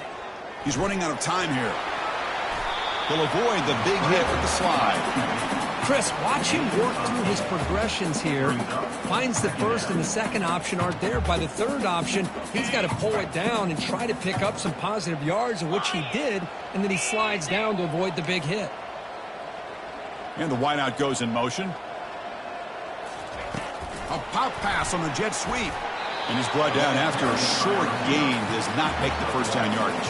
He's running out of time here. He'll avoid the big hit with the slide. Chris, watch him work through his progressions here. Finds the 1st and the 2nd option aren't there. By the 3rd option, he's got to pull it down and try to pick up some positive yards, of which he did, and then he slides down to avoid the big hit. And the wideout goes in motion. A pop pass on the jet sweep. And he's brought down after a short gain. Does not make the 1st down yardage.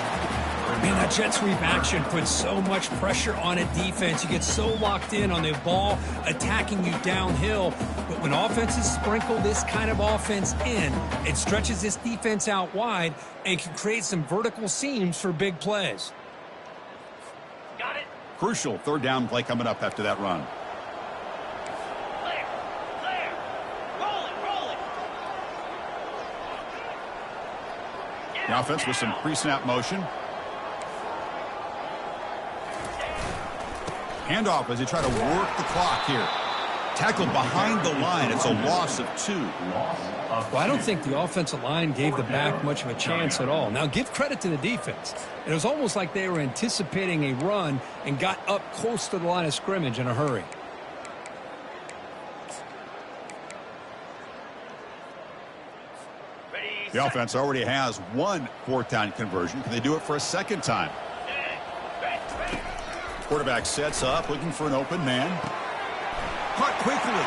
Man, that jet sweep action puts so much pressure on a defense. You get so locked in on the ball attacking you downhill. But when offenses sprinkle this kind of offense in, it stretches this defense out wide and can create some vertical seams for big plays. Got it. Crucial third down play coming up after that run. Clear. Clear. Roll it. Roll it. The offense with some pre-snap motion. Handoff as they try to work the clock here. Tackled behind the line. It's a loss of 2. Well, I don't think the offensive line gave the back much of a chance at all. Now, give credit to the defense. It was almost like they were anticipating a run and got up close to the line of scrimmage in a hurry. Ready. The offense already has 1 fourth-down conversion. Can they do it for a second time? Ready. Quarterback sets up, looking for an open man. Caught quickly.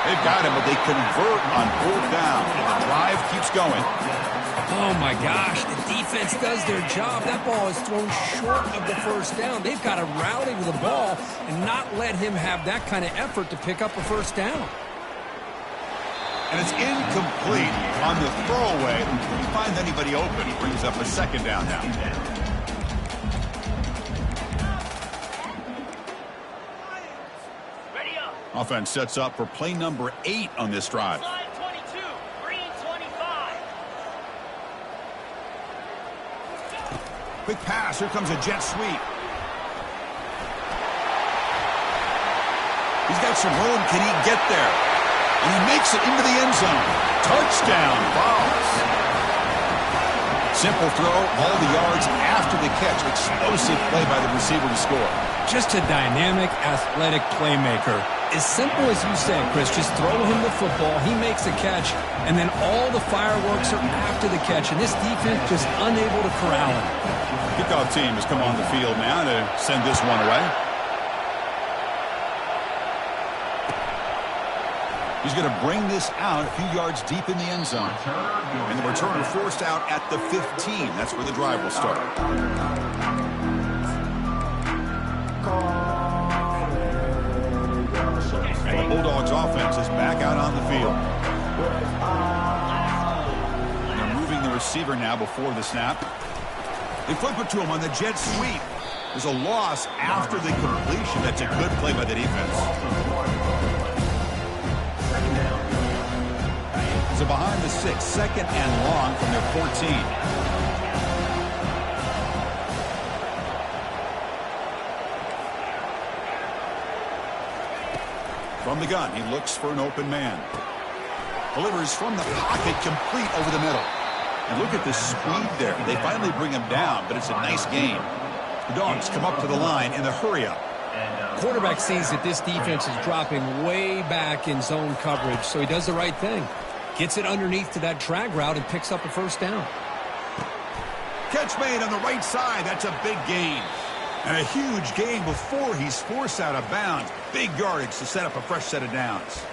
They've got him, but they convert on 4th down, and the drive keeps going. Oh, my gosh. The defense does their job. That ball is thrown short of the first down. They've got to rally with the ball and not let him have that kind of effort to pick up a first down. And it's incomplete on the throwaway. Couldn't find anybody open. He brings up a 2nd down now. Ready up. Offense sets up for play number 8 on this drive. Slide 22. Green 25. Quick pass. Here comes a jet sweep. He's got some room. Can he get there? And he makes it into the end zone. Touchdown, Vols. Simple throw, all the yards after the catch. Explosive play by the receiver to score. Just a dynamic, athletic playmaker. As simple as you said, Chris, just throw him the football, he makes a catch, and then all the fireworks are after the catch, and this defense just unable to corral him. Kickoff team has come on the field now to send this one away. He's going to bring this out a few yards deep in the end zone. And the returner forced out at the 15. That's where the drive will start. And the Bulldogs offense is back out on the field. And they're moving the receiver now before the snap. They flip it to him on the jet sweep. There's a loss after the completion. That's a good play by the defense. So behind the 6, 2nd and long from their 14. From the gun, he looks for an open man. Delivers from the pocket, complete over the middle. And look at the speed there. They finally bring him down, but it's a nice gain. The Dogs come up to the line in the hurry-up. Quarterback sees that this defense is dropping way back in zone coverage, so he does the right thing. Gets it underneath to that drag route and picks up a first down. Catch made on the right side. That's a big gain. And a huge gain before he's forced out of bounds. Big yardage to set up a fresh set of downs.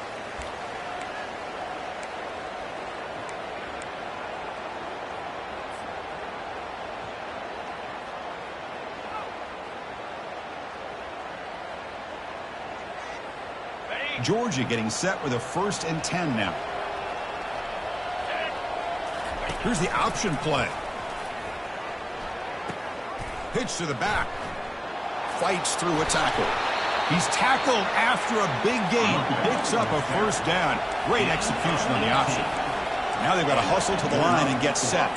Georgia getting set with a 1st and 10 now. Here's the option play. Pitch to the back. Fights through a tackle. He's tackled after a big gain. Picks up a first down. Great execution on the option. Now they've got to hustle to the line and get set.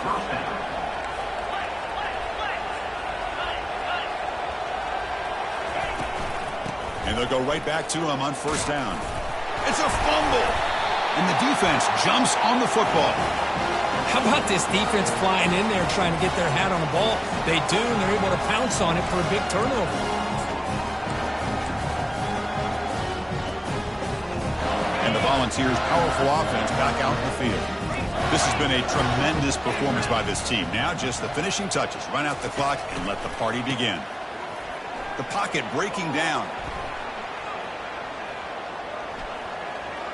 And they'll go right back to him on first down. It's a fumble. And the defense jumps on the football. How about this defense flying in there trying to get their hat on the ball? They do, and they're able to pounce on it for a big turnover. And the Volunteers' powerful offense back out in the field. This has been a tremendous performance by this team. Now just the finishing touches. Run out the clock and let the party begin. The pocket breaking down.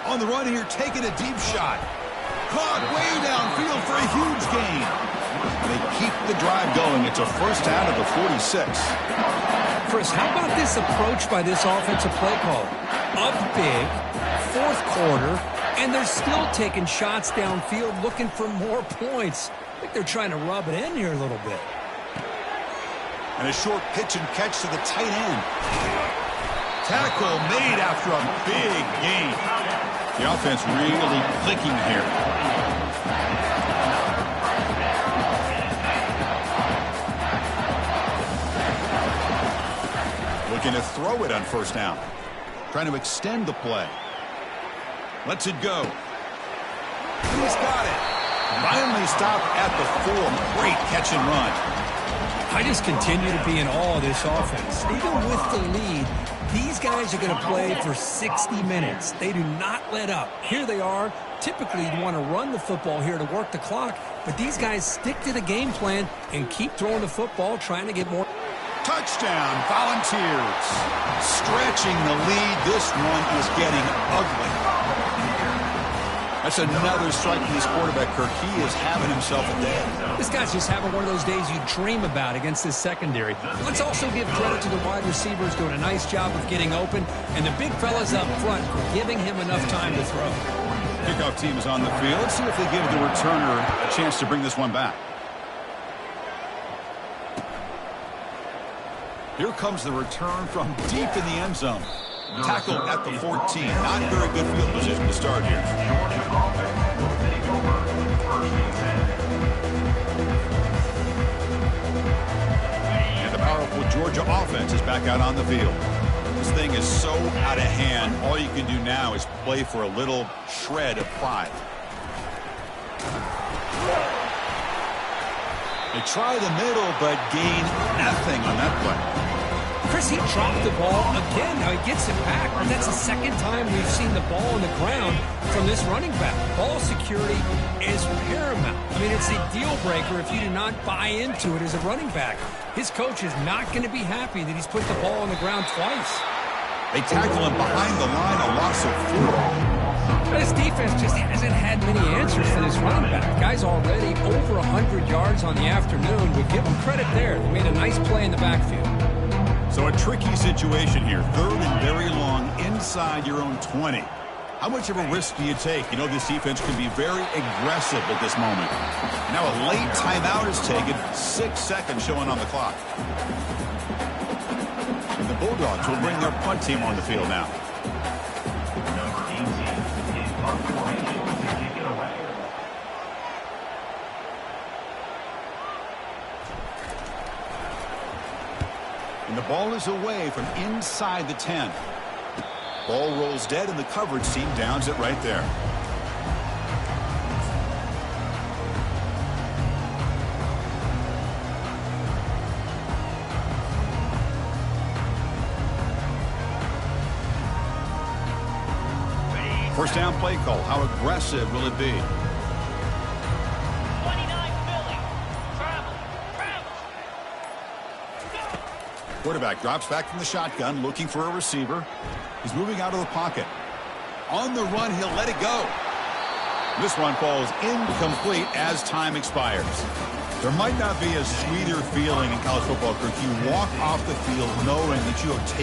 On the run here, taking a deep shot. Caught way downfield for a huge gain. They keep the drive going. It's a first down at the 46. Chris, how about this approach by this offensive play call? Up big, fourth quarter, and they're still taking shots downfield looking for more points. I think they're trying to rub it in here a little bit. And a short pitch and catch to the tight end. Tackle made after a big gain. The offense really clicking here. Looking to throw it on first down. Trying to extend the play. Lets it go. He's got it. Finally stopped at the 4. Great catch and run. I just continue to be in awe of this offense. Even with the lead, these guys are going to play for 60 minutes. They do not let up. Here they are. Typically, you want to run the football here to work the clock, but these guys stick to the game plan and keep throwing the football, trying to get more. Touchdown, Volunteers. Stretching the lead. This one is getting ugly. That's another strike from this quarterback, Kirk. He is having himself a day. This guy's just having one of those days you dream about against this secondary. Let's also give credit to the wide receivers doing a nice job of getting open, and the big fellas up front for giving him enough time to throw. Kickoff team is on the field. Let's see if they give the returner a chance to bring this one back. Here comes the return from deep in the end zone. Tackle at the 14. Not very good field position to start here. And the powerful Georgia offense is back out on the field. This thing is so out of hand. All you can do now is play for a little shred of pride. They try the middle, but gain nothing on that play. Chris, he dropped the ball again. Now he gets it back, but that's the second time we've seen the ball on the ground from this running back. Ball security is paramount. I mean, it's a deal breaker if you do not buy into it as a running back. His coach is not going to be happy that he's put the ball on the ground twice. They tackle him behind the line, a loss of 4. But his defense just hasn't had many answers for this running back. Guy's already over 100 yards on the afternoon. But give him credit there. They made a nice play in the backfield. So a tricky situation here. 3rd and very long inside your own 20. How much of a risk do you take? You know, this defense can be very aggressive at this moment. Now a late timeout is taken. 6 seconds showing on the clock. And the Bulldogs will bring their punt team on the field now. Number 18 in punt formation to kick it away. And the ball is away from inside the 10. Ball rolls dead, and the coverage team downs it right there. First down play call. How aggressive will it be? 29 Philly. Travel. Quarterback drops back from the shotgun, looking for a receiver. He's moving out of the pocket. On the run, he'll let it go. This one falls incomplete as time expires. There might not be a sweeter feeling in college football, Kirk. You walk off the field knowing that you have taken